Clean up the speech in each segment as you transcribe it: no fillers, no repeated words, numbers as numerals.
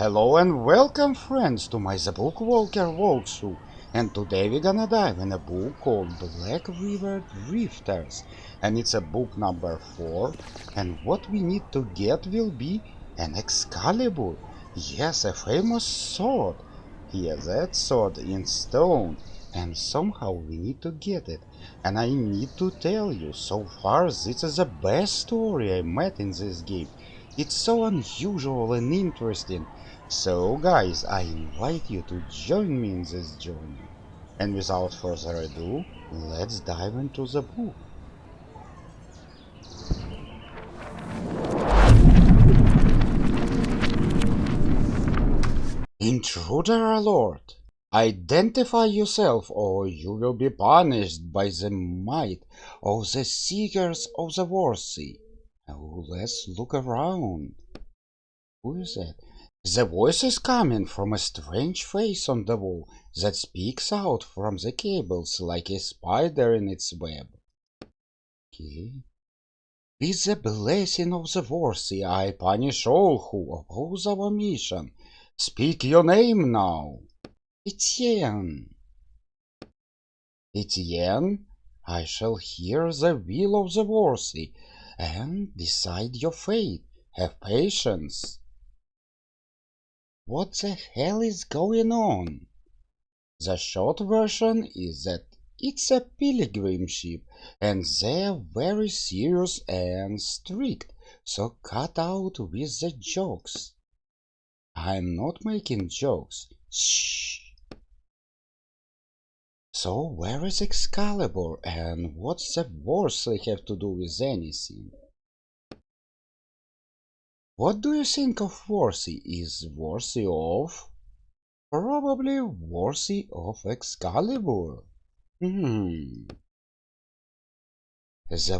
Hello and welcome friends to my The Bookwalker walkthrough, and today we're gonna dive in a book called Black River Drifters, and it's a book number 4, and what we need to get will be an Excalibur. Yes, a famous sword. Yes, that sword in stone, and somehow we need to get it. And I need to tell you, so far this is the best story I met in this game. It's so unusual and interesting. So guys, I invite you to join me in this journey. And without further ado, let's dive into the book. Intruder alert! Identify yourself or you will be punished by the might of the Seekers of the Worthy. Oh, let's look around. Who is that? The voice is coming from a strange face on the wall that speaks out from the cables like a spider in its web. Okay. With the blessing of the worthy, I punish all who oppose our mission. Speak your name now. Etienne. Etienne, I shall hear the will of the worthy and decide your fate. Have patience. What the hell is going on? The short version is that it's a pilgrim ship and they're very serious and strict, so cut out with the jokes. I'm not making jokes. Shh. So where is Excalibur and what's the worst they have to do with anything? What do you think of worthy? Is worthy of? Probably worthy of Excalibur. The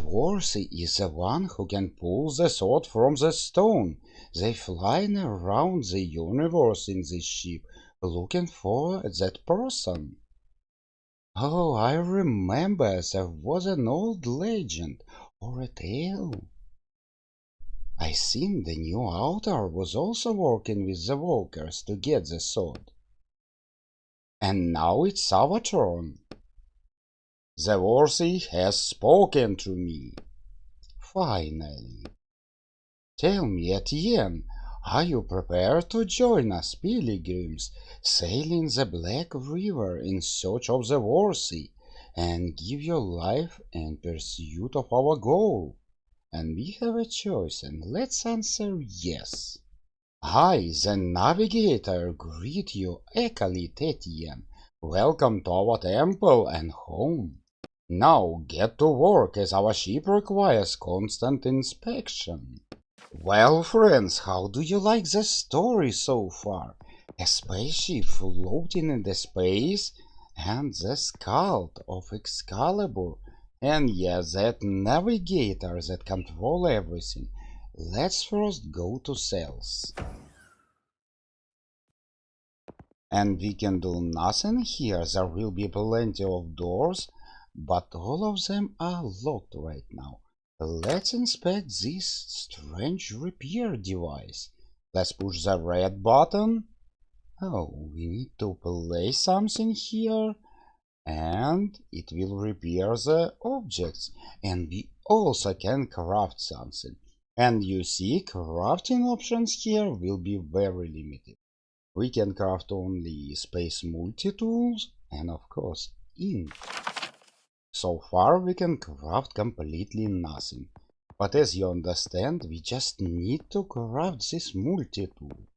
worthy is the one who can pull the sword from the stone. They flying around the universe in this ship, looking for that person. Oh, I remember there was an old legend, or a tale. I think the new author was also working with the walkers to get the sword. And now it's our turn. The worthy has spoken to me. Finally. Tell me, Etienne, are you prepared to join us pilgrims, sailing the Black River in search of the worthy, and give your life in pursuit of our goal? And we have a choice, and let's answer yes. I, the Navigator, greet you, acolyte Etienne. Welcome to our temple and home. Now get to work, as our ship requires constant inspection. Well, friends, how do you like the story so far? A spaceship floating in the space, and the skull of Excalibur, and yes, that Navigator that control everything. Let's first go to sales. And we can do nothing here. There will be plenty of doors, but all of them are locked right now. Let's inspect this strange repair device. Let's push the red button. Oh, we need to place something here, and it will repair the objects. And we also can craft something. And you see, crafting options here will be very limited. We can craft only space multi-tools and of course ink. So far we can craft completely nothing, but as you understand, we just need to craft this multi-tool.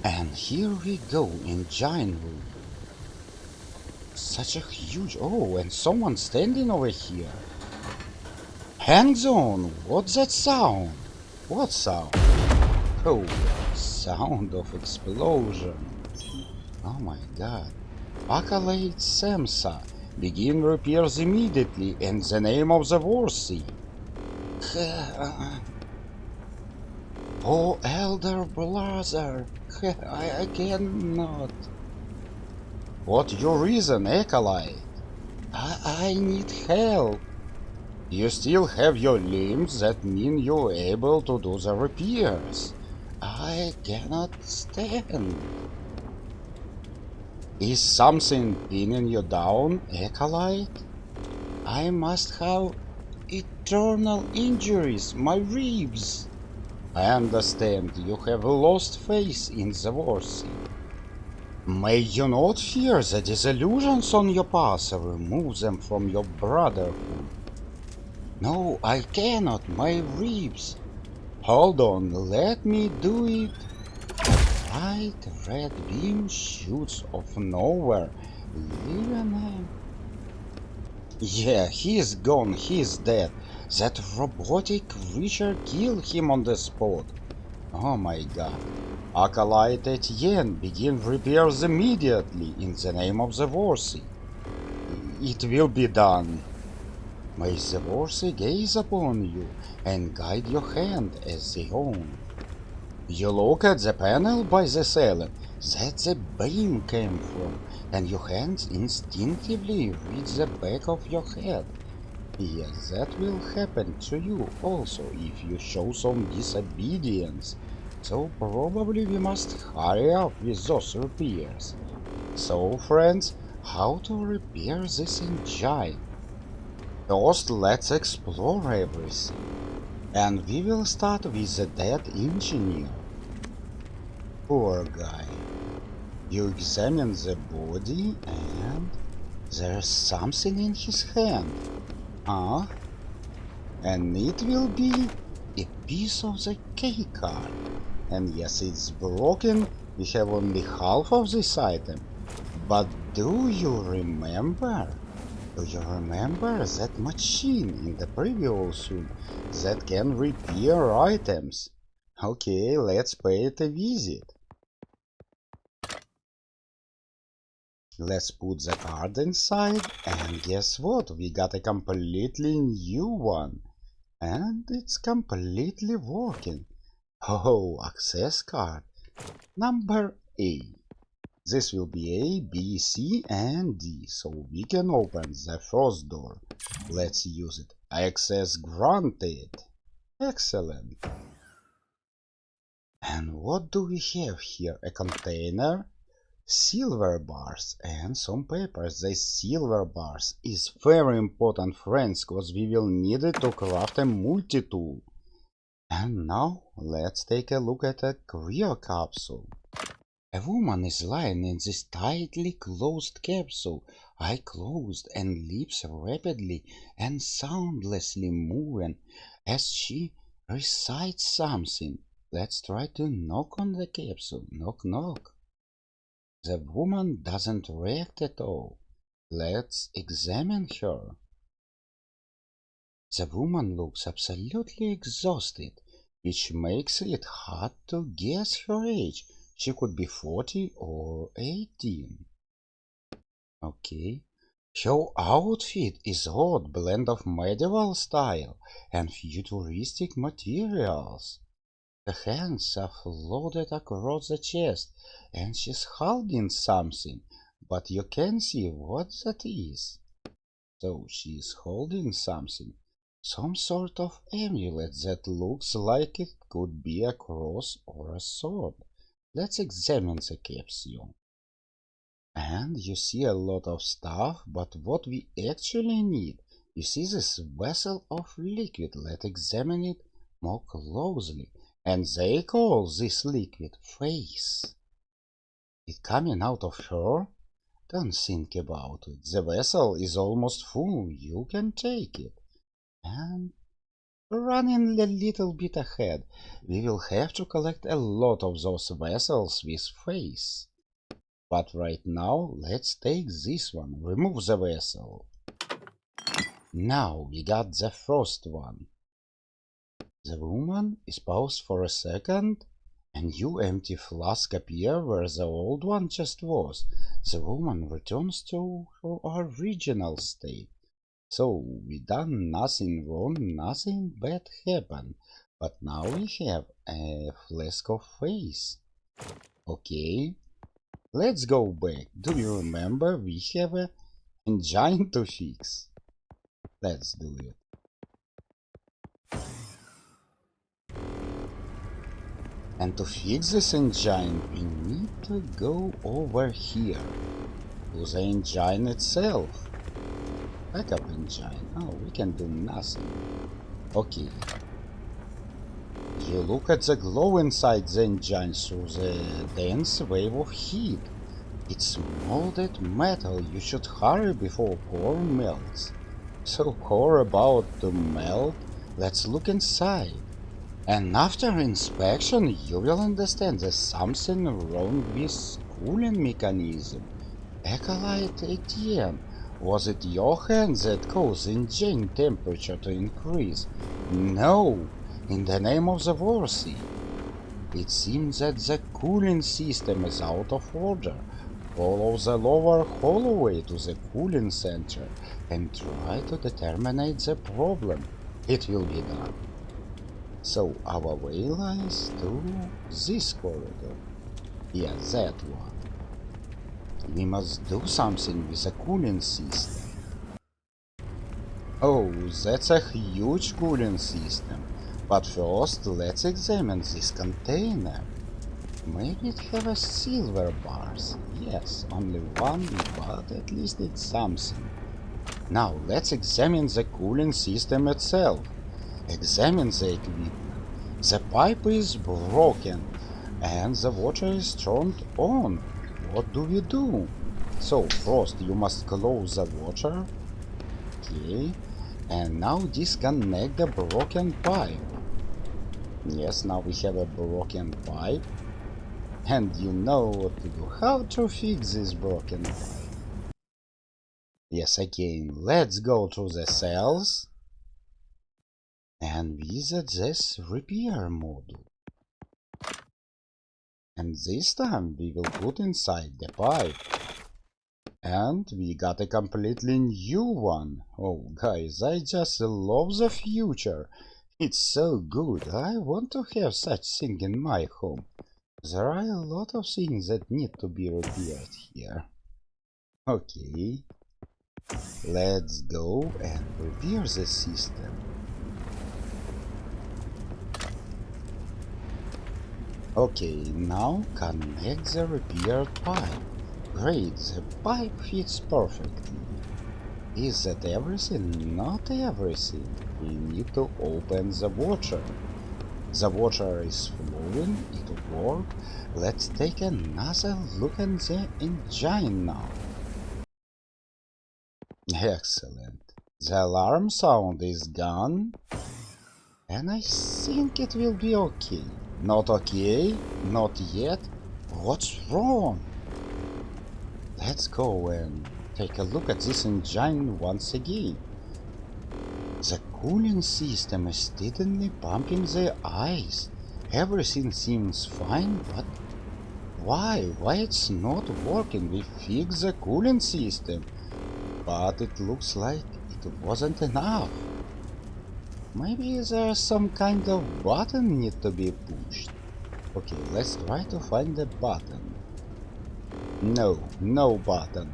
And here we go in giant room. Such a huge... Oh, and someone standing over here. Hands on! What's that sound? What sound? Oh, sound of explosion. Oh my god. Acolyte Samsa, begin repairs immediately in the name of the worthy. Oh, elder brother, I cannot. What your reason, Acolyte? I need help. You still have your limbs, that mean you're able to do the repairs. I cannot stand. Is something pinning you down, Acolyte? I must have eternal injuries, my ribs. I understand you have lost faith in the worthy. May you not fear the disillusions on your path, remove them from your brotherhood. No, I cannot, my ribs. Hold on, let me do it. A bright red beam shoots off nowhere, leaving him. Yeah, he is gone, he is dead. That robotic creature killed him on the spot. Oh my god. Acolyte Etienne, begin repairs immediately in the name of the worthy. It will be done. May the worthy gaze upon you and guide your hand as they own. You look at the panel by the ceiling that the beam came from, and your hands instinctively reach the back of your head. Yes, that will happen to you also if you show some disobedience. So probably we must hurry up with those repairs. So friends, how to repair this engine? First, let's explore everything. And we will start with the dead engineer. Poor guy. You examine the body and there's something in his hand. Huh? And it will be a piece of the key card. And yes, it's broken. We have only half of this item. But do you remember? Do you remember that machine in the previous room that can repair items? Okay, let's pay it a visit. Let's put the card inside, and guess what? We got a completely new one. And it's completely working. Oh, access card. Number A. This will be A, B, C, and D, so we can open the first door. Let's use it. Access granted. Excellent. And what do we have here? A container, silver bars, and some papers. The silver bars is very important, friends, because we will need it to craft a multi-tool. And now let's take a look at a cryo capsule. A woman is lying in this tightly closed capsule, eye closed and lips rapidly and soundlessly moving as she recites something. Let's try to knock on the capsule. Knock, knock. The woman doesn't react at all. Let's examine her. The woman looks absolutely exhausted, which makes it hard to guess her age. She could be 40 or 18. Okay. Her outfit is odd blend of medieval style and futuristic materials. Her hands are folded across the chest and she's holding something, but you can't see what that is. So she's holding something. Some sort of amulet that looks like it could be a cross or a sword. Let's examine the capsule. And you see a lot of stuff, but what we actually need, you see this vessel of liquid. Let's examine it more closely. And they call this liquid face. It coming out of her? Don't think about it. The vessel is almost full. You can take it. And running a little bit ahead, we will have to collect a lot of those vessels with face. But right now, let's take this one. Remove the vessel. Now we got the first one. The woman is paused for a second. A new empty flask appears where the old one just was. The woman returns to her original state. So we done nothing wrong, nothing bad happened. But now we have a flask of face. Okay, let's go back. Do you remember we have a engine to fix? Let's do it. And to fix this engine, we need to go over here to the engine itself. Backup engine. Oh, we can do nothing. Okay. You look at the glow inside the engine through the dense wave of heat. It's molded metal. You should hurry before core melts. So core about to melt. Let's look inside. And after inspection, you will understand there's something wrong with cooling mechanism. Acolyte ATM. Was it your hand that caused engine temperature to increase? No, in the name of the Warsi. It seems that the cooling system is out of order. Follow the lower hallway to the cooling center and try to determine the problem. It will be done. So our way lies to this corridor. Yeah, that one. We must do something with the cooling system. Oh, that's a huge cooling system. But first, let's examine this container. Maybe it have a silver bars. Yes, only one, but at least it's something. Now, let's examine the cooling system itself. Examine the equipment. The pipe is broken and the water is turned on. What do we do? So first you must close the water. Okay. And now disconnect the broken pipe. Yes, now we have a broken pipe. And you know what to do. How to fix this broken pipe. Yes, again, let's go to the cells and visit this repair module. And this time we will put inside the pipe. And we got a completely new one. Oh guys, I just love the future. It's so good. I want to have such thing in my home. There are a lot of things that need to be repaired here. Okay. Let's go and repair the system. Okay, now connect the repaired pipe. Great, the pipe fits perfectly. Is that everything? Not everything. We need to open the water. The water is flowing, it works. Let's take another look at the engine now. Excellent. The alarm sound is gone. And I think it will be okay. Not okay? Not yet? What's wrong? Let's go and take a look at this engine once again. The cooling system is steadily pumping the ice. Everything seems fine, but why? Why it's not working? We fixed the cooling system, but it looks like it wasn't enough. Maybe there's some kind of button need to be pushed. Okay, let's try to find the button. No, no button.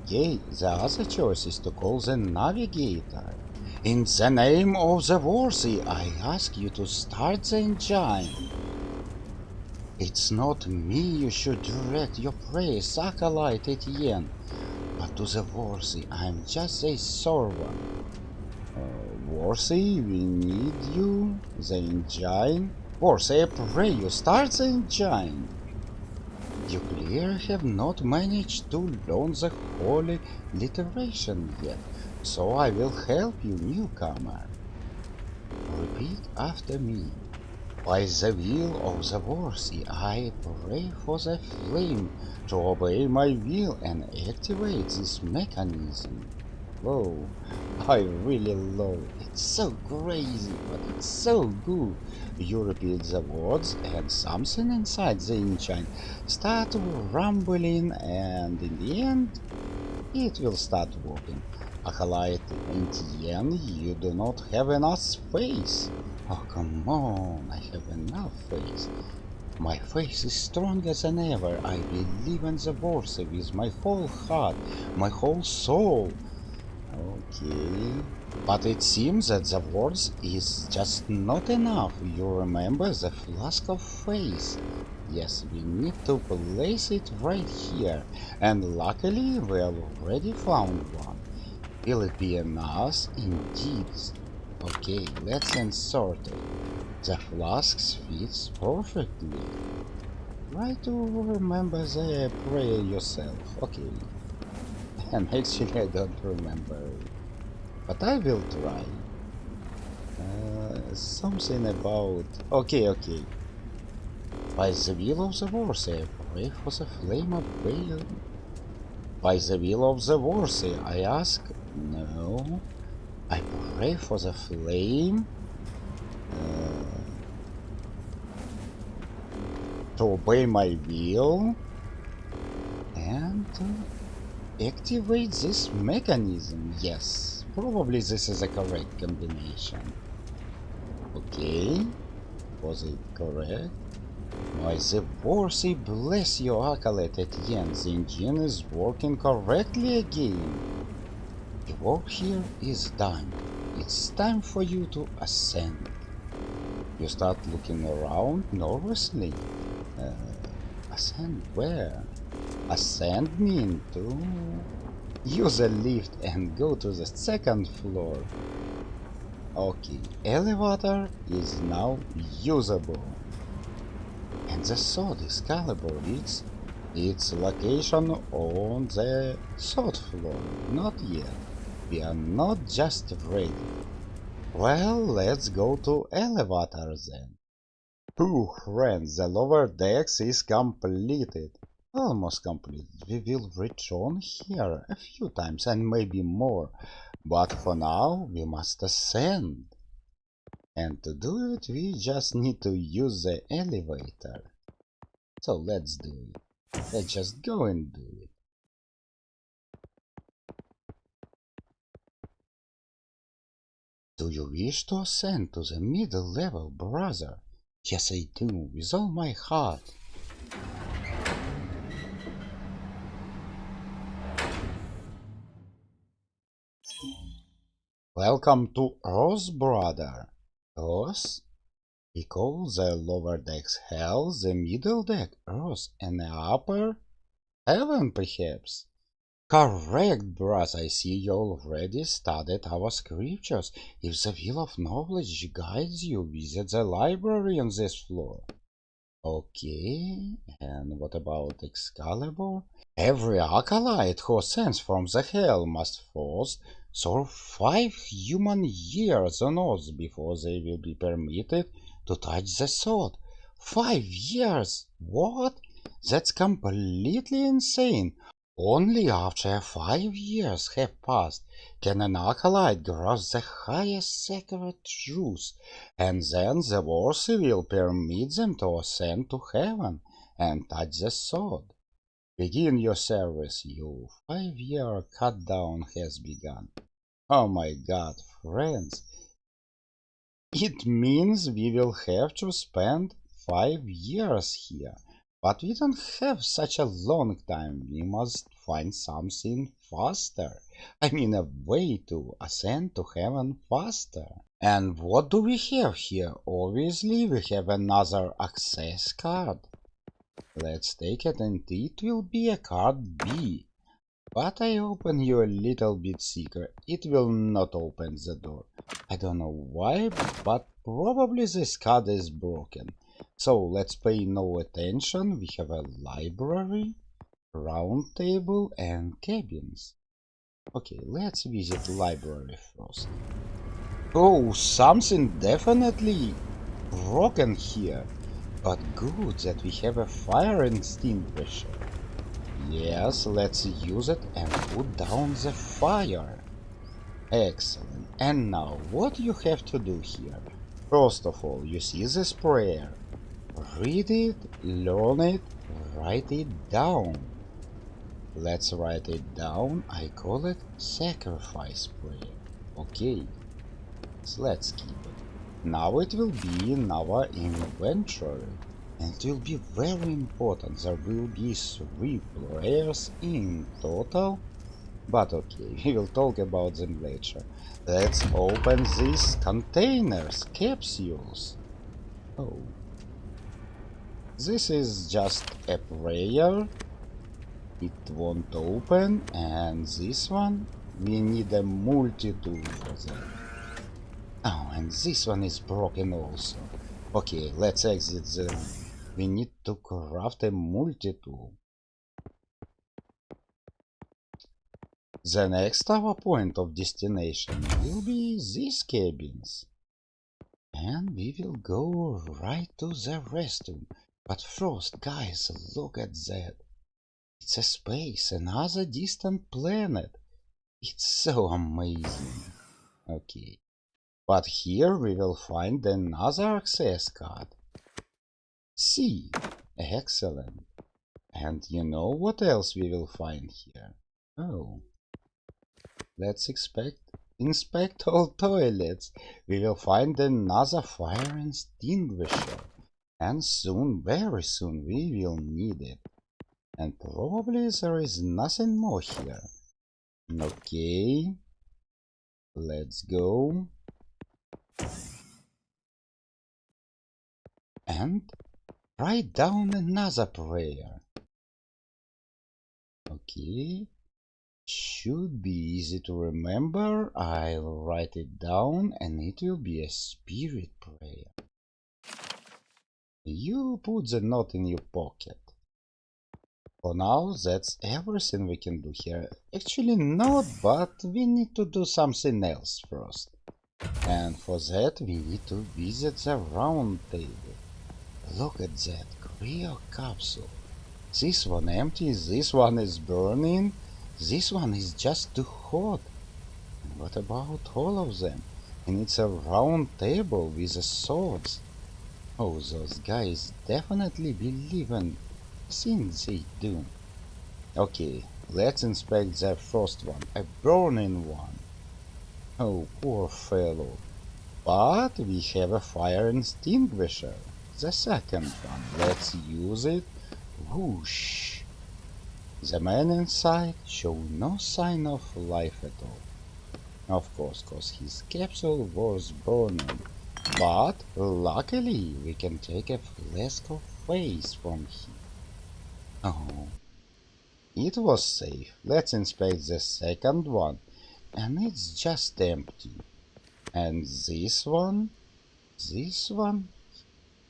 Okay, the other choice is to call the Navigator. In the name of the Warsi, I ask you to start the engine. It's not me you should direct your praise, Acolyte Etienne, but to the Warsi. I'm just a servant. Warsi, we need you. The engine. Warsi, I pray you start the engine. You clearly have not managed to learn the holy alliteration yet, so I will help you, newcomer. Repeat after me. By the will of the Warsi, I pray for the flame to obey my will and activate this mechanism. Whoa, I really love it. It's so crazy, but it's so good. You repeat the words and something inside the engine start rumbling, and in the end it will start working. Acolyte Etienne, you do not have enough space. Oh come on, I have enough faith. My faith is stronger than ever. I believe in the Warsi with my whole heart, my whole soul. Okay. But it seems that the words is just not enough. You remember the flask of face? Yes, we need to place it right here. And luckily we have already found one. Will it be enough? Indeed. Okay, let's insert it. The flask fits perfectly. Try to remember the prayer yourself. Okay. And actually I don't remember it. But I will try. Something about... Okay. By the will of the Warsaw, I pray for the flame of Baal. By the will of the Warsaw, I ask... No. I pray for the flame... to obey my will... and... activate this mechanism. Yes, probably this is a correct combination. Okay, was it correct? May the Warsaw bless your accolade at the end. The engine is working correctly again. The work here is done. It's time for you to ascend. You start looking around nervously. Ascend where? Ascend mean to use a lift and go to the second floor. Okay, elevator is now usable. And the Sword Excalibur, its location on the third floor. Not yet. We are not just ready. Well, let's go to elevator then. Pooh, friends, the lower decks is completed. Almost completed. We will return here a few times and maybe more. But for now, we must ascend. And to do it, we just need to use the elevator. So let's do it. Let's just go and do it. Do you wish to ascend to the middle level, brother? Yes, I do, with all my heart. Welcome to Earth, brother. Earth? We call the lower decks Hell, the middle deck Earth, and the upper Heaven, perhaps? Correct, Brass. I see you already studied our scriptures. If the will of knowledge guides you, visit the library on this floor. Okay, and what about Excalibur? Every acolyte who ascends from the hell must first serve 5 human years on Earth before they will be permitted to touch the sword. 5 years? What? That's completely insane. Only after 5 years have passed can an acolyte grasp the highest sacred truth, and then the Warsaw will permit them to ascend to heaven and touch the sword. Begin your service, you 5-year cut-down has begun. Oh my god, friends. It means we will have to spend 5 years here. But we don't have such a long time. We must find something faster. I mean a way to ascend to heaven faster. And what do we have here? Obviously we have another access card. Let's take it and it will be a card B. But I open you a little bit secret. It will not open the door. I don't know why, but probably this card is broken. So let's pay no attention. We have a library, round table, and cabins. Okay, let's visit library first. Oh, something definitely broken here. But good that we have a fire extinguisher. Yes, let's use it and put down the fire. Excellent. And now, what you have to do here? First of all, you see this prayer. Read it, learn it, write it down. Let's write it down. I call it sacrifice prayer. Okay, so let's keep it. Now it will be in our inventory. And it will be very important. There will be 3 prayers in total. But okay, we will talk about them later. Let's open these containers, capsules. Oh, this is just a prayer. It won't open, and this one, we need a multi-tool for that. Oh, and this one is broken also. Okay, let's exit the room. We need to craft a multi-tool. The next our point of destination will be these cabins. And we will go right to the restroom. But first, guys, look at that. It's a space, another distant planet. It's so amazing. Okay. But here we will find another access card. C. Excellent. And you know what else we will find here? Oh. Let's inspect all toilets. We will find another fire extinguisher. And soon, very soon, we will need it. And probably there is nothing more here. Okay. Let's go. And write down another prayer. Okay. Should be easy to remember. I'll write it down and it will be a spirit prayer. You put the note in your pocket. For now, that's everything we can do here. Actually not, but we need to do something else first. And for that we need to visit the round table. Look at that cryo capsule. This one empty, this one is burning, this one is just too hot. And what about all of them? And it's a round table with the swords. Oh, those guys definitely believe in things they do. Okay, let's inspect the first one, a burning one. Oh, poor fellow. But we have a fire extinguisher. The second one, let's use it. Whoosh! The man inside showed no sign of life at all. Of course, cause his capsule was burning. But luckily we can take a flask of face from him. Oh, it was safe. Let's inspect the second one. And it's just empty. And this one? This one?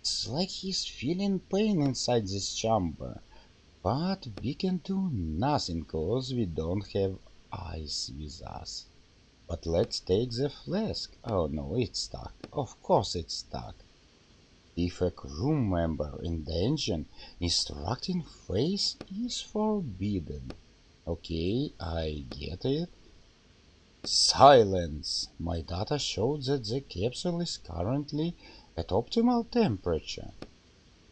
It's like he's feeling pain inside this chamber. But we can do nothing cause we don't have ice with us. But let's take the flask. Oh no, it's stuck. Of course it's stuck. If a crew member in danger, instructing face is forbidden. Okay, I get it. Silence! My data showed that the capsule is currently at optimal temperature.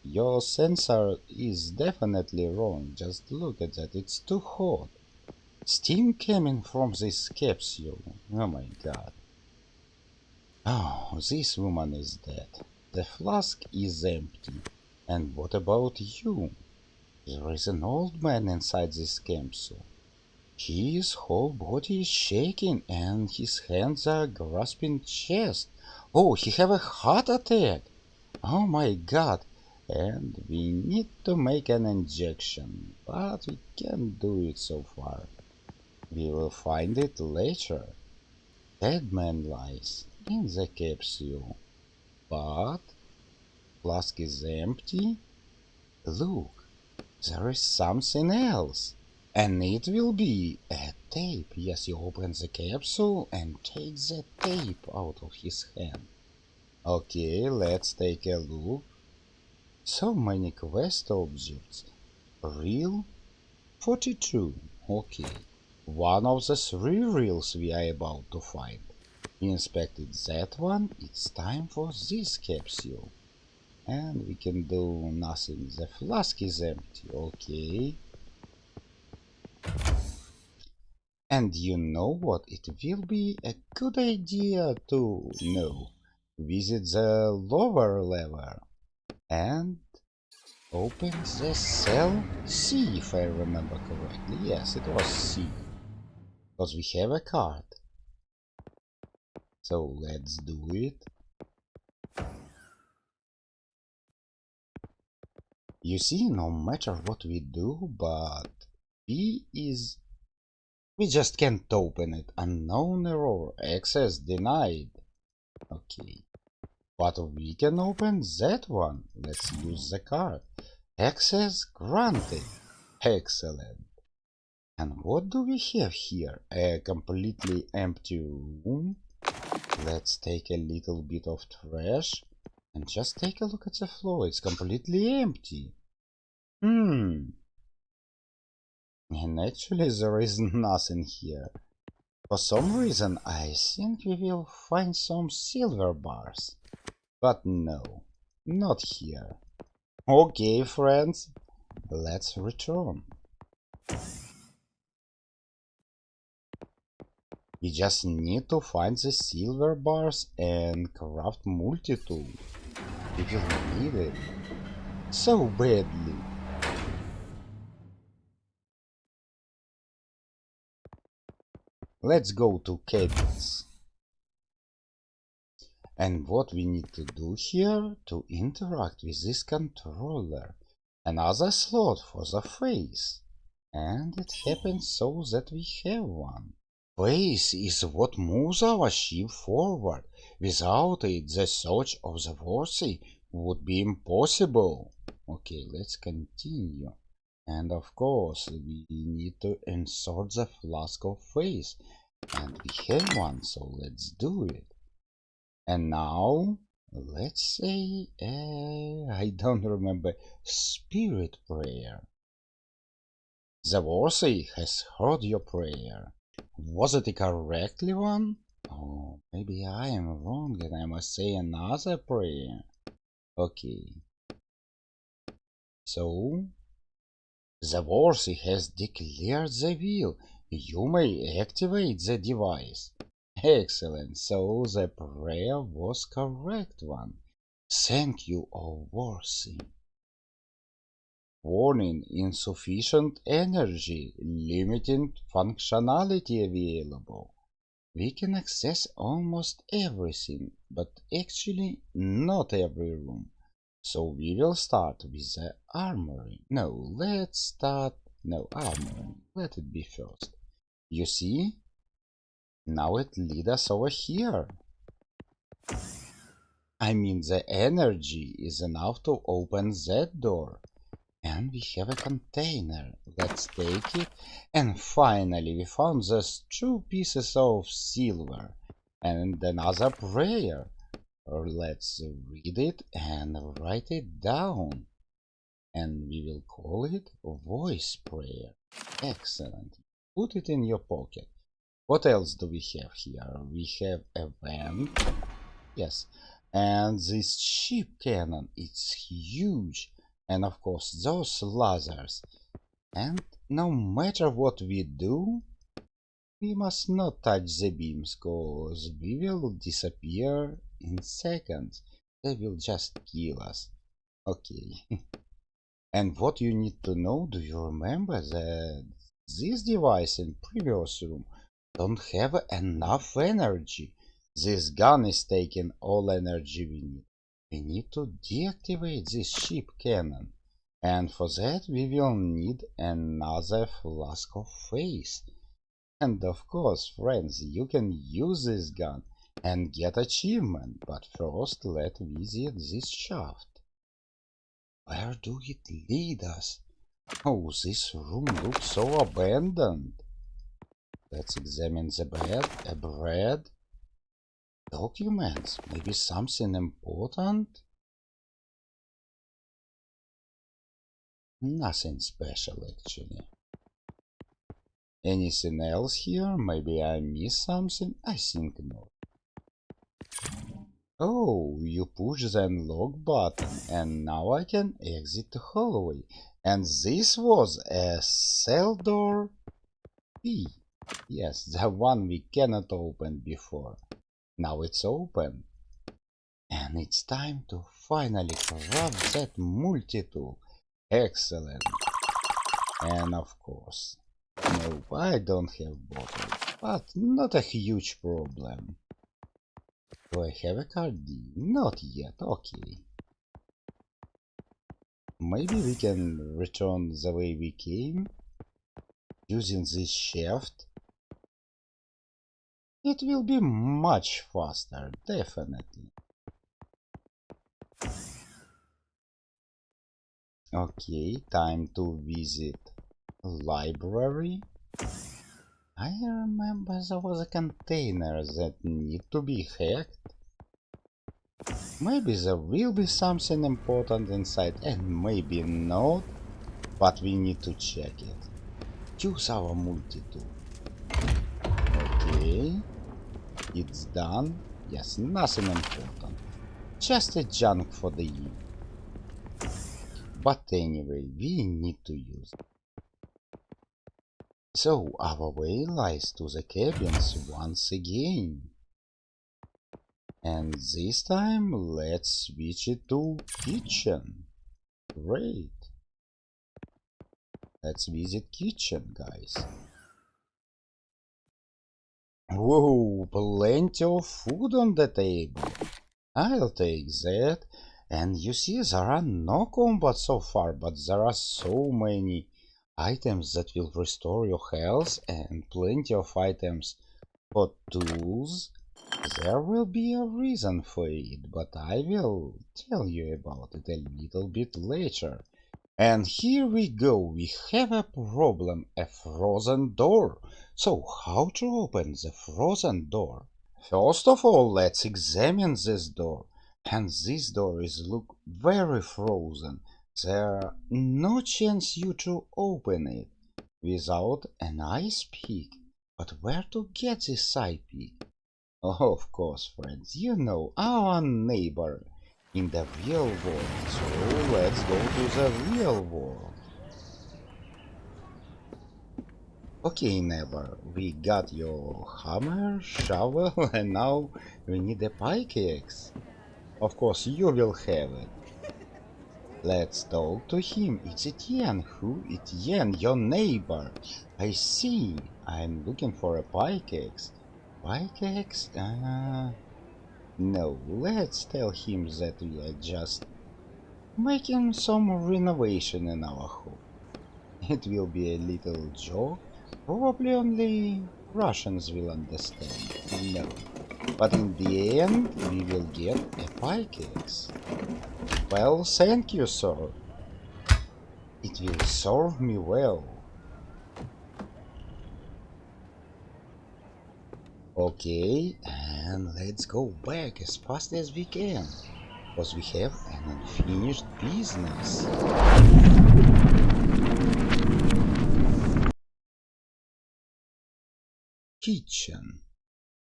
Your sensor is definitely wrong. Just look at that, it's too hot. Steam coming from this capsule. Oh my god. Oh, this woman is dead. The flask is empty. And what about you? There is an old man inside this capsule. His whole body is shaking and his hands are grasping chest. Oh, he have a heart attack. Oh my god. And we need to make an injection, but we can't do it so far. We will find it later. Dead man lies in the capsule, but flask is empty. Look, there is something else. And it will be a tape. Yes, you open the capsule and take the tape out of his hand. Okay, let's take a look. So many quest objects. Reel 42. Okay. One of the three reels we are about to find. We inspected that one. It's time for this capsule. And we can do nothing. The flask is empty. Okay. And you know what? It will be a good idea to visit the lower level and open the cell C, if I remember correctly. Yes, it was C. because we have a card. So let's do it. You see, no matter what we do, but we just can't open it. Unknown error, access denied. Okay, but we can open that one. Let's use the card. Access granted. Excellent. And what do we have here? A completely empty room. Let's take a little bit of trash and just take a look at the floor. It's completely empty. And actually there is nothing here. For some reason I think we will find some silver bars. But no, not here. Okay, friends, let's return. We just need to find the silver bars and craft multi-tool. We will need it so badly. Let's go to cables. And what we need to do here to interact with this controller. Another slot for the face. And it happens so that we have one. Face is what moves our ship forward. Without it, the search of the worthy would be impossible. Okay, let's continue. And of course, we need to insert the flask of face. And we have one, so let's do it. And now, let's say, I don't remember, spirit prayer. The worthy has heard your prayer. Was it a correctly one? Oh, maybe I am wrong and I must say another prayer. Okay. So, the worthy has declared the will. You may activate the device. Excellent, so the prayer was correct one. Thank you, O worthy. Warning, insufficient energy, limiting functionality available. We can access almost everything, but actually not every room. So we will start with the armory. Armory. Let it be first. You see? Now it leads us over here. I mean, the energy is enough to open that door. And we have a container. Let's take it. And finally we found those 2 pieces of silver. And another prayer. Let's read it and write it down. And we will call it voice prayer. Excellent. Put it in your pocket. What else do we have here? We have a vent. Yes. And this ship cannon. It's huge. And of course those lasers. And no matter what we do, we must not touch the beams, cause we will disappear in seconds. They will just kill us. Okay. And what you need to know, do you remember that this device in previous room don't have enough energy? This gun is taking all energy we need. We need to deactivate this ship cannon. And for that we will need another flask of face. And of course, friends, you can use this gun and get achievement, but first let's visit this shaft. Where do it lead us? Oh, this room looks so abandoned. Let's examine the bed, a bread, documents, maybe something important? Nothing special actually. Anything else here? Maybe I missed something? I think not. Oh, you push the unlock button and now I can exit the hallway. And this was a cell door key. Yes, the one we cannot open before. Now it's open. And it's time to finally craft that multi-tool. Excellent. And of course, no, I don't have bottle. but not a huge problem. Do I have a card D? Not yet, okay. Maybe we can return the way we came, using this shaft. It will be much faster, definitely. Okay, time to visit library. I remember there was a container that need to be hacked. Maybe there will be something important inside and maybe not, but we need to check it. Choose our multi-tool. Okay, it's done. Yes, nothing important. Just a junk for the year. But anyway, we need to use it. So our way lies to the cabins once again. And this time let's switch it to kitchen. Great. Let's visit kitchen, guys. Whoa, plenty of food on the table. I'll take that. And you see, there are no combats so far, but there are so many items that will restore your health and plenty of items for tools. There will be a reason for it, but I will tell you about it a little bit later. And here we go, we have a problem, a frozen door. So how to open the frozen door? First of all, let's examine this door. And this door is look very frozen. There no chance you to open it without an ice pick. But where to get this ice pick? Oh, of course, friends, you know our neighbor in the real world. So let's go to the real world. Okay, neighbor, we got your hammer, shovel, and now we need a pickaxe. Of course, you will have it. Let's talk to him. It's Etienne. Who? Etienne, your neighbor. I see. I'm looking for a pickaxe. Pickaxe? No, let's tell him that we are just making some renovation in our home. It will be a little joke. Probably only Russians will understand. No. But in the end, we will get a pickaxe. Well, thank you, sir. It will serve me well. Okay, and let's go back as fast as we can, because we have an unfinished business. Kitchen.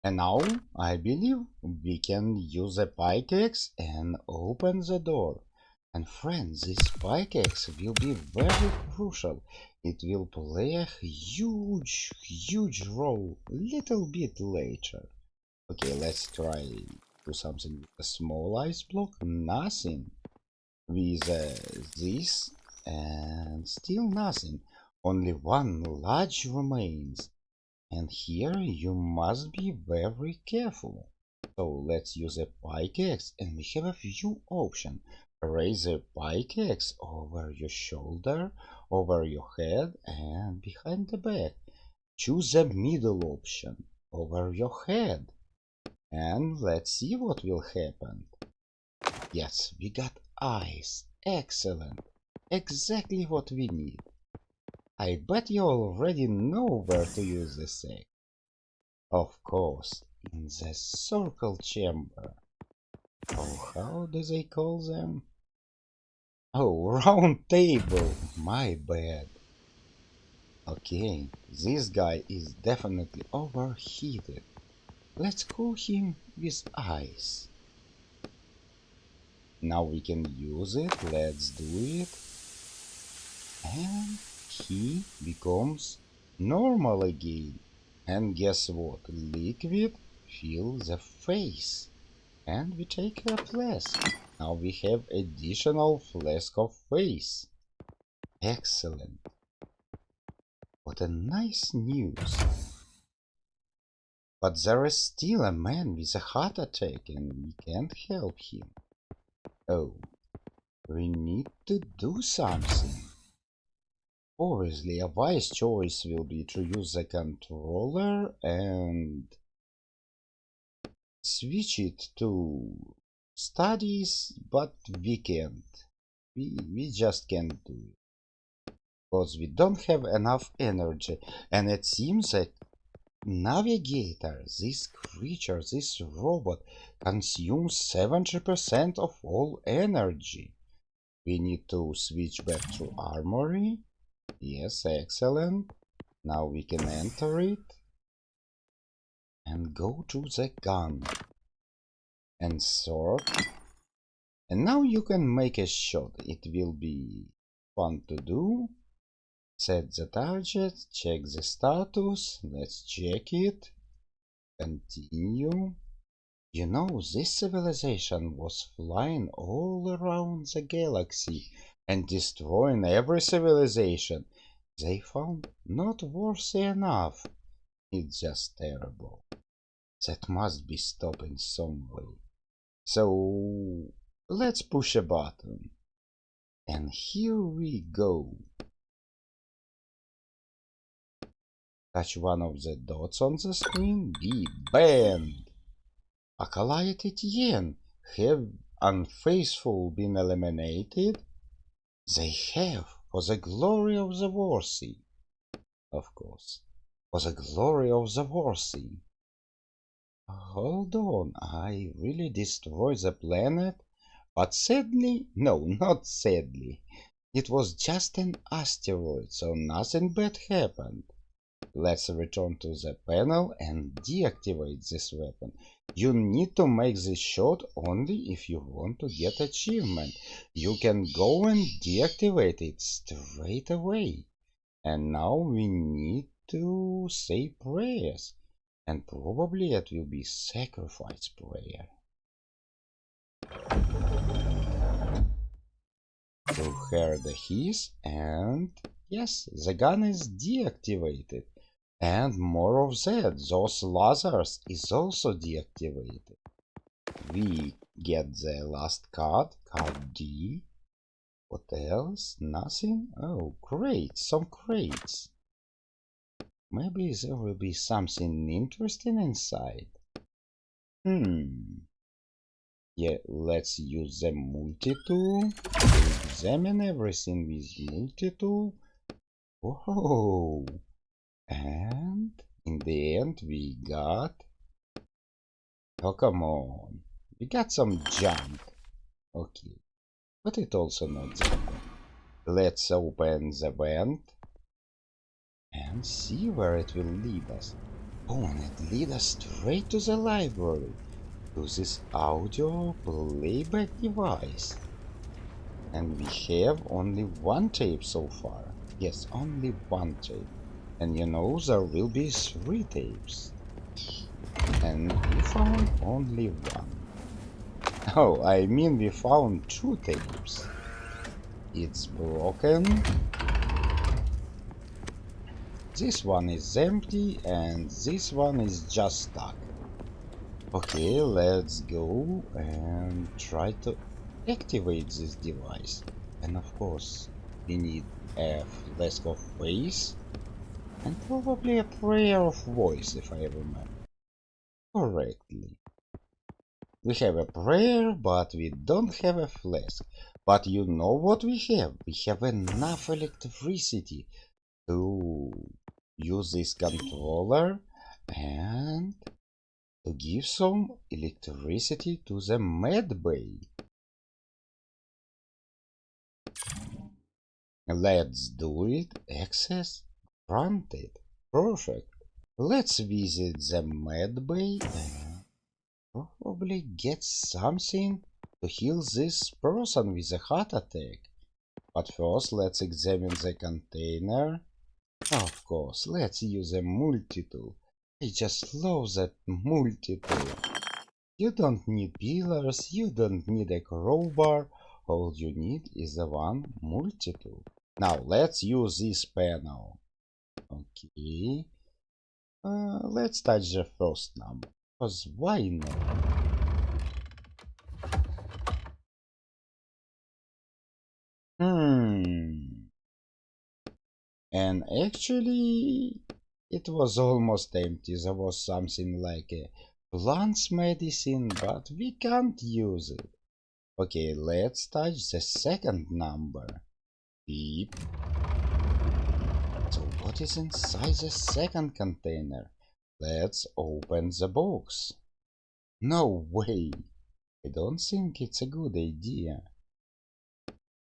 And now, I believe we can use a pickaxe and open the door. And friends, this pickaxe will be very crucial. It will play a huge role little bit later. Okay, let's try do something with a small ice block. Nothing. With this and still nothing. Only one large remains. And here you must be very careful. So let's use a pickaxe and we have a few options. Raise a pickaxe over your shoulder, over your head and behind the back. Choose the middle option, over your head. And let's see what will happen. Yes, we got eyes. Excellent. Exactly what we need. I bet you already know where to use this egg. Of course, in the circle chamber. Oh, how do they call them? Oh, round table. My bad. Okay, this guy is definitely overheated. Let's cool him with ice. Now we can use it. Let's do it. And he becomes normal again. And guess what? Liquid fills the face. And we take a flask. Now we have additional flask of face. Excellent. What a nice news. But there is still a man with a heart attack and we can't help him. Oh, we need to do something. Obviously, a wise choice will be to use the controller and switch it to studies, but we can't. We just can't do it. Because we don't have enough energy. And it seems that Navigator, this creature, this robot, consumes 70% of all energy. We need to switch back to armory. Yes, excellent. Now we can enter it and go to the gun and sort. And now you can make a shot. It will be fun to do. Set the target, check the status. Let's check it. Continue. You know, this civilization was flying all around the galaxy and destroying every civilization they found not worthy enough. It's just terrible. That must be stopped in some way. So let's push a button. And here we go. Touch one of the dots on the screen. Be banned. Acolyte Etienne, have unfaithful been eliminated? They have, for the glory of the worthy. Of course, for the glory of the worthy. Hold on, I really destroyed the planet? But sadly, no, not sadly. It was just an asteroid, so nothing bad happened. Let's return to the panel and deactivate this weapon. You need to make this shot only if you want to get achievement. You can go and deactivate it straight away. And now we need to say prayers. And probably it will be sacrifice prayer. You heard the hiss and yes, the gun is deactivated. And more of that, those lasers is also deactivated. We get the last card, card D. What else? Nothing? Oh, crates, some crates. Maybe there will be something interesting inside. Yeah, let's use the multi-tool to examine everything with multi-tool. Whoa! And in the end we got... Oh, come on. We got some junk. Okay. But it also not that bad. Let's open the vent and see where it will lead us. Oh, and it leads us straight to the library, to this audio playback device. And we have only one tape so far. Yes, only one tape. And you know there will be 3 tapes. And we found only one. Oh, I mean we found 2 tapes. It's broken. This one is empty and this one is just stuck. Okay, let's go and try to activate this device. And of course, we need a flask of face and probably a prayer of voice, if I remember correctly. We have a prayer, but we don't have a flask. But you know what we have? We have enough electricity to use this controller and to give some electricity to the med bay. Let's do it. Access granted. Perfect. Let's visit the med bay and probably get something to heal this person with a heart attack. But first let's examine the container. Of course, let's use a multi-tool. I just love that multi-tool. You don't need pillars, you don't need a crowbar. All you need is the one multi-tool. Now let's use this panel. Okay. let's touch the first number, because why not? Hmm. And actually, it was almost empty. There was something like a plant's medicine, but we can't use it. Okay, let's touch the second number. Beep. So what is inside the second container? Let's open the box. No way! I don't think it's a good idea.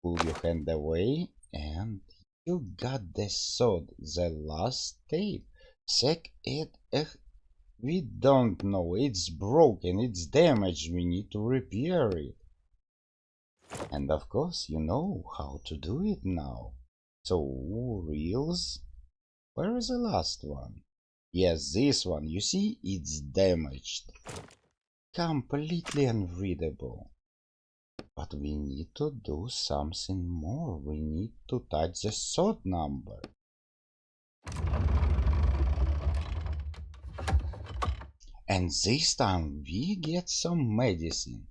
Pull your hand away and you got the sword, the last tape. Sec it. We don't know. It's broken. It's damaged. We need to repair it. And of course, you know how to do it now. So, reels. Where is the last one? Yes, this one. You see, it's damaged. Completely unreadable. But we need to do something more. We need to touch the third number. And this time we get some medicine.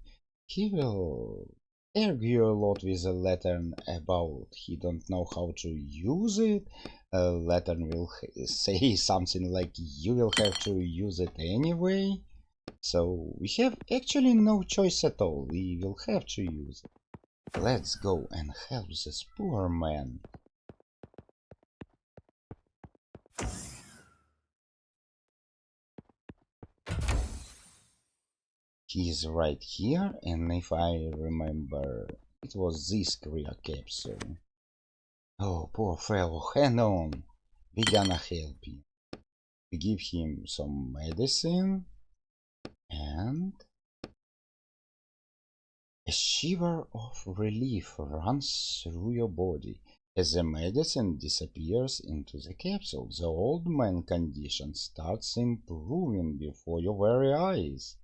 He will argue a lot with the Lantern about he don't know how to use it. Lantern will say something like you will have to use it anyway. So we have actually no choice at all. We will have to use it. Let's go and help this poor man. He is right here, and if I remember, it was this cryo capsule. Oh, poor fellow, hang on. We gonna help him. We give him some medicine, and a shiver of relief runs through your body as the medicine disappears into the capsule. The old man condition starts improving before your very eyes.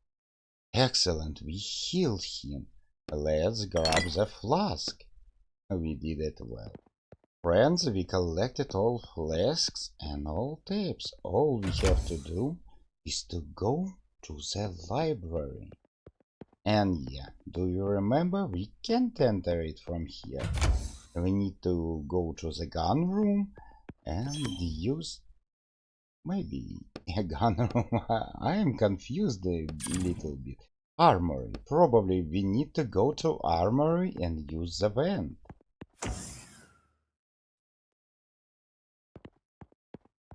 Excellent, we healed him. Let's grab the flask. We did it well. Friends, we collected all flasks and all tapes. All we have to do is to go to the library. And yeah, do you remember? We can't enter it from here. We need to go to the gun room and use maybe a gun room. I am confused a little bit. Armory. Probably we need to go to armory and use the vent.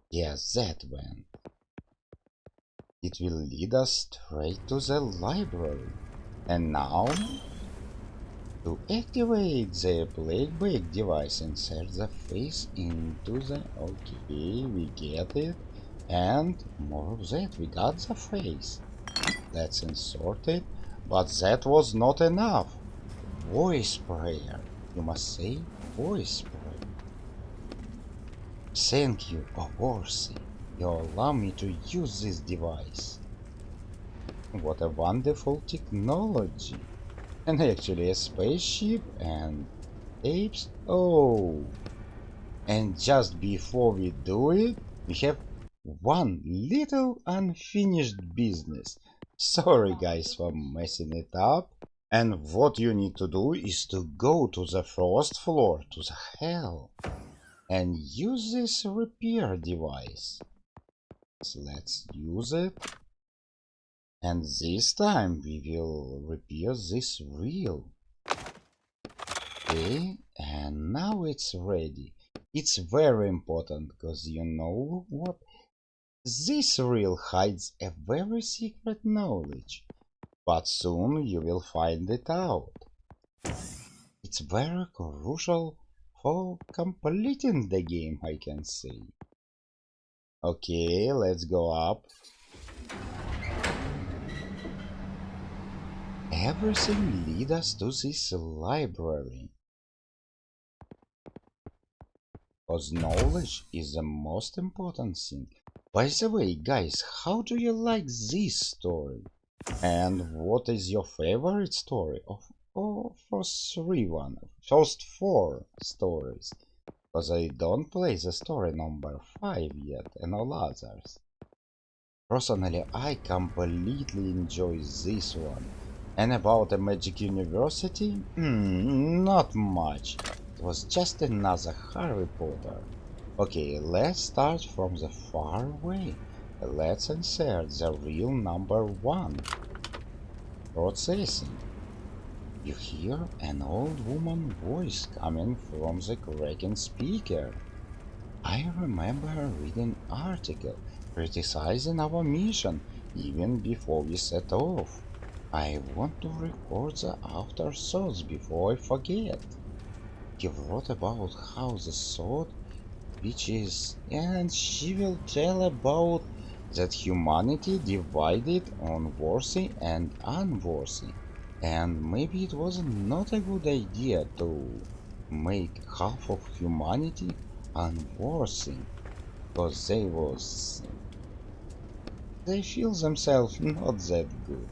Yes, that vent. It will lead us straight to the library. And now, to activate the playback device, insert the face into the... Okay, we get it. And more of that, we got the face. Let's insert it. But that was not enough. Voice prayer. You must say voice prayer. Thank you, Oborsi. You allow me to use this device. What a wonderful technology. And actually a spaceship and apes. Oh, and just before we do it, we have one little unfinished business. Sorry guys for messing it up. And what you need to do is to go to the first floor, to the hell, and use this repair device. So let's use it. And this time we will repair this reel. Okay, and now it's ready. It's very important because you know what? This reel hides a very secret knowledge. But soon you will find it out. It's very crucial for completing the game, I can say. Okay, let's go up. Everything leads us to this library. Because knowledge is the most important thing. By the way, guys, how do you like this story? And what is your favorite story of first four stories? Because I don't play the story number 5 yet and all others. Personally, I completely enjoy this one. And about the Magic University? Not much. It was just another Harry Potter. Okay, let's start from the far away. Let's insert the real number one. Processing. You hear an old woman voice coming from the Kraken speaker. I remember reading an article criticizing our mission even before we set off. I want to record the afterthoughts before I forget. He wrote about how the sword witches and she will tell about that humanity divided on worthy and unworthy. And maybe it was not a good idea to make half of humanity unworthy because they feel themselves not that good.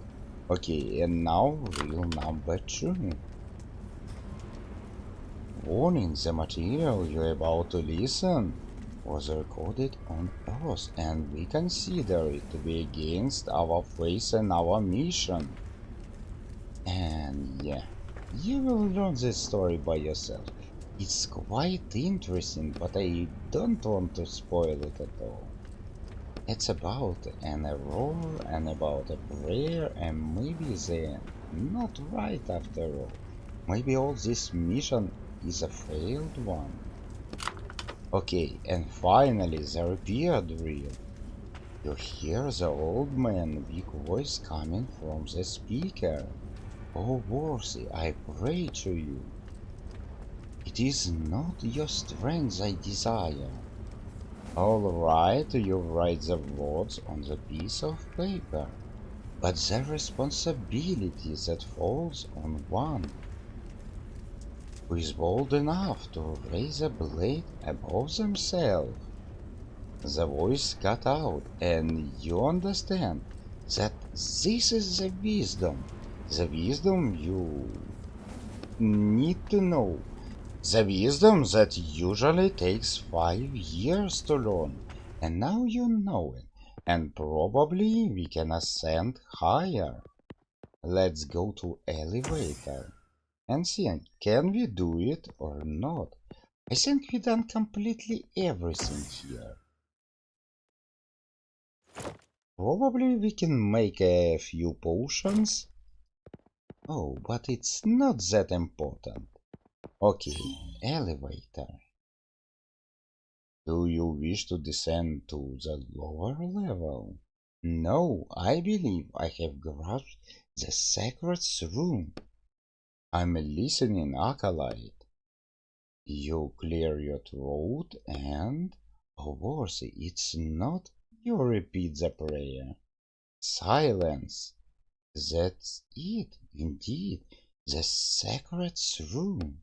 Okay, and now rule number two. Warning, the material you're about to listen was recorded on Earth and we consider it to be against our faith and our mission. And yeah, you will learn this story by yourself. It's quite interesting, but I don't want to spoil it at all. It's about an error and about a prayer and maybe the end. Not right after all. Maybe all this mission is a failed one. Okay, and finally the repeated reel. You hear the old man weak voice coming from the speaker. Oh worthy, I pray to you. It is not your strength I desire. All right, you write the words on the piece of paper, but the responsibility that falls on one who is bold enough to raise a blade above themselves. The voice cut out, and you understand that this is the wisdom you need to know. The wisdom that usually takes 5 years to learn, and now you know it, and probably we can ascend higher. Let's go to elevator and see, can we do it or not? I think we done completely everything here. Probably we can make a few potions. Oh, but it's not that important. Okay, elevator. Do you wish to descend to the lower level? No, I believe I have grasped the sacred room. I'm listening, acolyte. You clear your throat and, oh worthy, it's not you repeat the prayer. Silence. That's it, indeed, the sacred room.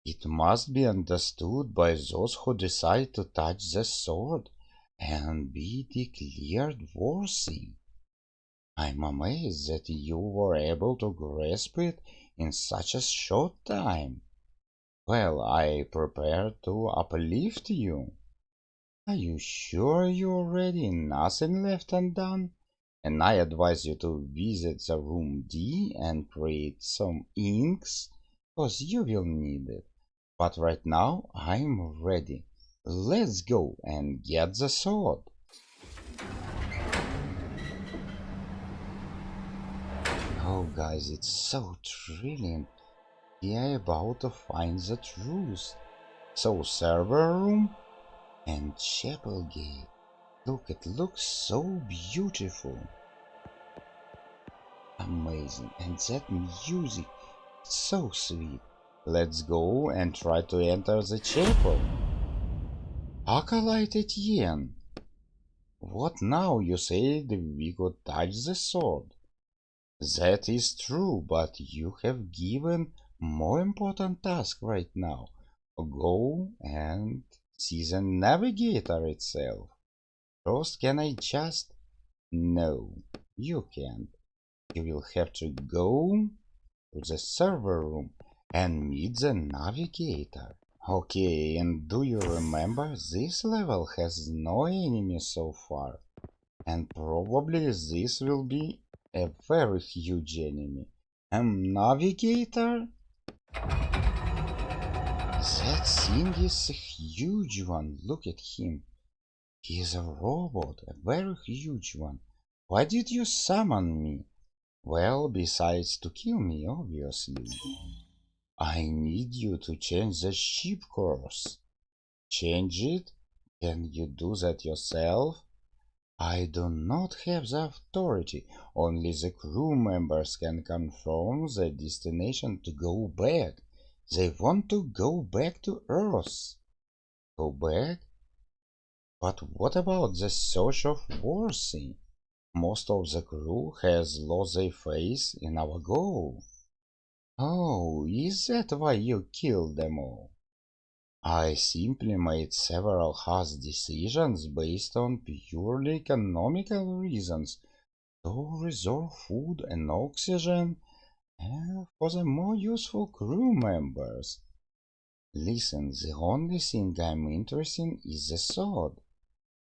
It must be understood by those who decide to touch the sword and be declared worthy. I'm amazed that you were able to grasp it in such a short time. Well, I prepare to uplift you. Are you sure you're ready? Nothing left undone? And I advise you to visit the room D and create some inks, cause you will need it. But right now I'm ready. Let's go and get the sword. Oh guys, it's so thrilling. We are about to find the truth. So server room and chapel gate. Look, it looks so beautiful. Amazing. And that music, so sweet. Let's go and try to enter the chapel. Acolyte Etienne. What now? You said we could touch the sword. That is true, but you have given more important task right now. Go and see the Navigator itself. First, can I just... No, you can't. You will have to go to the server room and meet the Navigator. Okay, and do you remember this level has no enemies so far? And probably this will be a very huge enemy. Navigator? That thing is a huge one. Look at him. He is a robot, a very huge one. Why did you summon me? Well, besides to kill me, obviously. I need you to change the ship course. Change it? Can you do that yourself? I do not have the authority. Only the crew members can confirm the destination to go back. They want to go back to Earth. Go back? But what about the search of Worthy? Most of the crew has lost their faith in our goal. Oh, is that why you killed them all? I simply made several harsh decisions based on purely economical reasons to reserve food and oxygen for the more useful crew members. Listen, the only thing I'm interested in is the sword.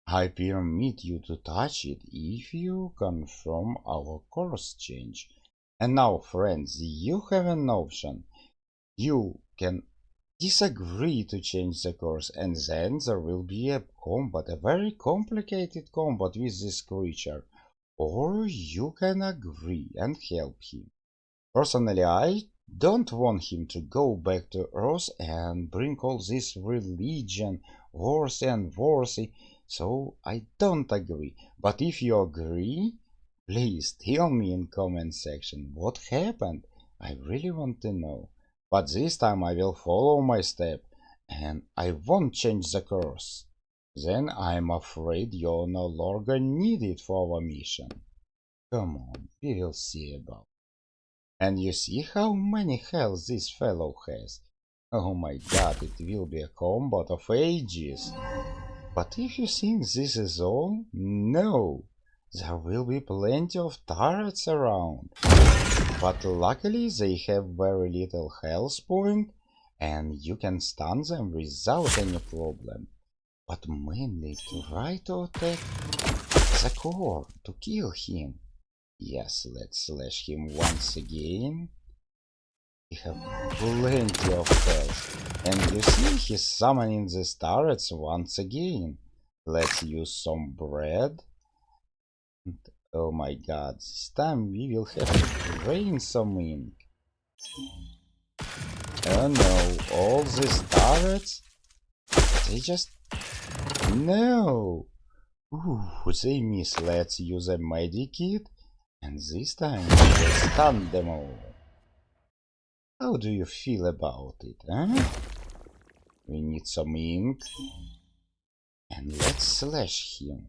I permit you to touch it if you confirm our course change. And now, friends, you have an option. You can disagree to change the course, and then there will be a combat, a very complicated combat with this creature. Or you can agree and help him. Personally, I don't want him to go back to Earth and bring all this religion, worse and worse, so I don't agree. But if you agree, please tell me in comment section what happened. I really want to know. But this time I will follow my step, and I won't change the course. Then I'm afraid you're no longer needed for our mission. Come on, we will see about. And you see how many health this fellow has. Oh my god, it will be a combat of ages. But if you think this is all, no. There will be plenty of turrets around. But luckily they have very little health point, and you can stun them without any problem. But mainly try to attack the core to kill him. Yes, let's slash him once again. We have plenty of health. And you see he's summoning these turrets once again. Let's use some bread. And, oh my god, this time we will have to drain some ink. Oh no, all these turrets? They just... No! Ooh, they miss. Let's use a medikit. And this time we will stun them all. How do you feel about it, huh? We need some ink. And let's slash him.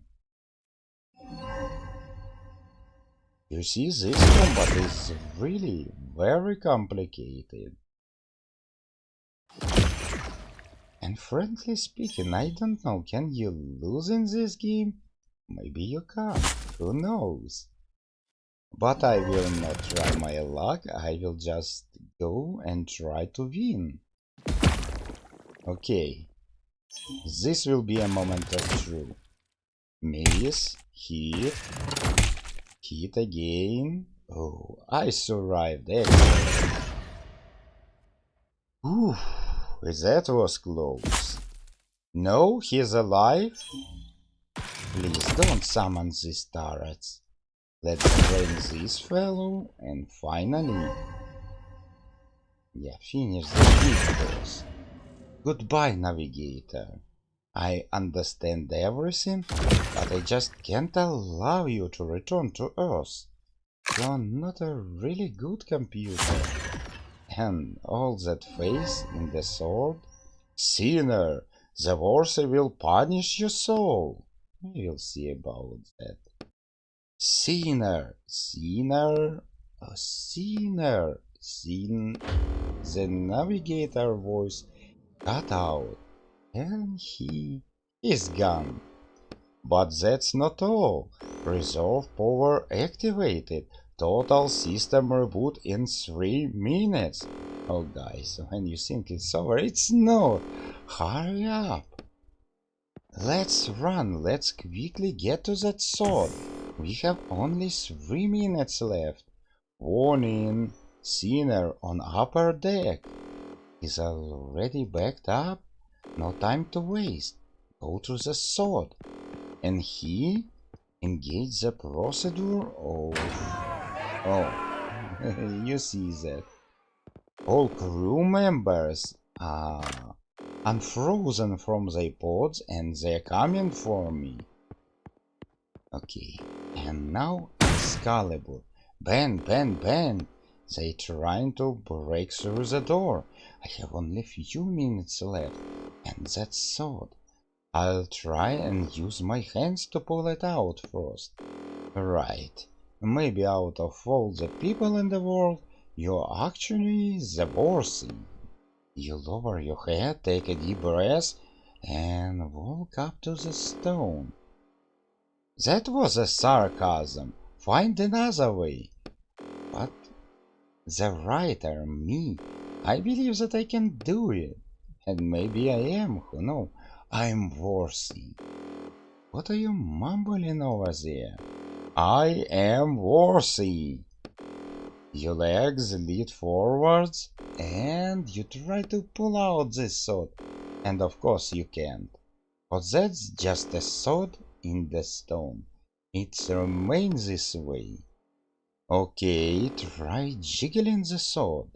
You see, this combat is really very complicated. And frankly speaking, I don't know, can you lose in this game? Maybe you can't, who knows? But I will not try my luck, I will just go and try to win. Okay, this will be a moment of truth. Miss, hit, hit again. Oh, I survived, excellent. Ooh, that was close. No, he's alive? Please don't summon these turrets. Let's drain this fellow and finally... yeah, finish the big boss. Goodbye, Navigator. I understand everything, but I just can't allow you to return to Earth. You're not a really good computer. And all that faith in the sword? Sinner, the Worthy will punish your soul. We will see about that. Sinner, sinner, a sinner, sin. The Navigator voice cut out, and he is gone. But that's not all. Reserve power activated. Total system reboot in 3 minutes. Oh guys, when you think it's over, it's not. Hurry up. Let's run, let's quickly get to that sword. We have only 3 minutes left. Warning, Sinner on upper deck is already backed up. No time to waste. Go to the sword. And he engage the procedure of... Oh, you see that. All crew members are unfrozen from their pods and they're coming for me. Okay, and now Excalibur. Bang, bang, bang. They trying to break through the door. I have only few minutes left. And that sword. I'll try and use my hands to pull it out first. Right. Maybe out of all the people in the world, you're actually the worthy. You lower your head, take a deep breath, and walk up to the stone. That was a sarcasm. Find another way. But the writer, me, I believe that I can do it. And maybe I am, who knows? I'm worthy. What are you mumbling over there? I am worthy. Your legs lead forwards and you try to pull out this sword. And of course you can't. But that's just a sword in the stone. It remains this way. Okay, try jiggling the sword.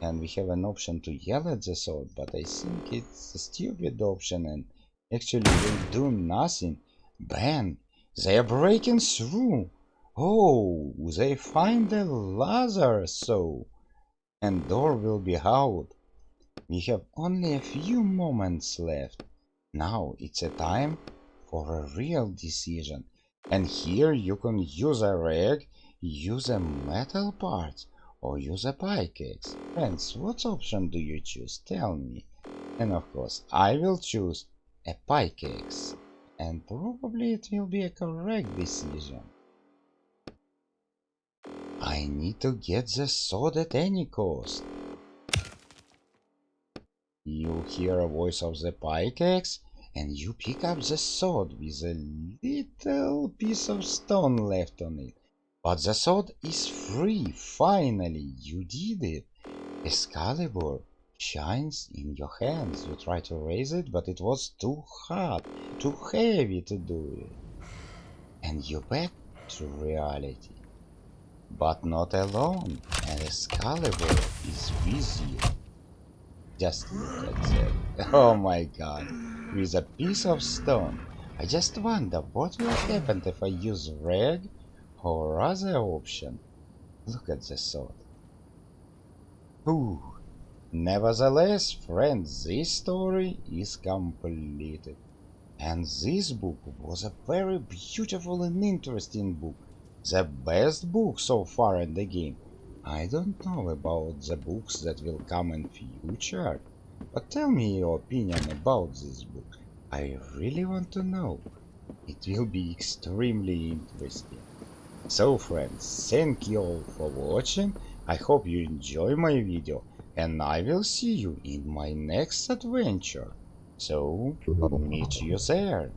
And we have an option to yell at the sword, but I think it's a stupid option and actually will do nothing. Bang! They are breaking through! Oh, they find the ladder so! And door will be out. We have only a few moments left. Now it's a time for a real decision. And here you can use a rag, use a metal part, or use a pickaxe. Friends, what option do you choose? Tell me. And of course, I will choose a pickaxe. And probably it will be a correct decision. I need to get the sword at any cost. You hear a voice of the pickaxe, and you pick up the sword with a little piece of stone left on it. But the sword is free, finally, you did it. Excalibur shines in your hands. You try to raise it, but it was too hard, too heavy to do it. And you're back to reality. But not alone, and Excalibur is with you. Just look at that. Oh my god. With a piece of stone. I just wonder what will happen if I use rag or other option. Look at the sword. Ooh. Nevertheless, friends, this story is completed. And this book was a very beautiful and interesting book. The best book so far in the game. I don't know about the books that will come in future, but tell me your opinion about this book. I really want to know. It will be extremely interesting. So friends, thank you all for watching. I hope you enjoy my video and I will see you in my next adventure. So, meet you there.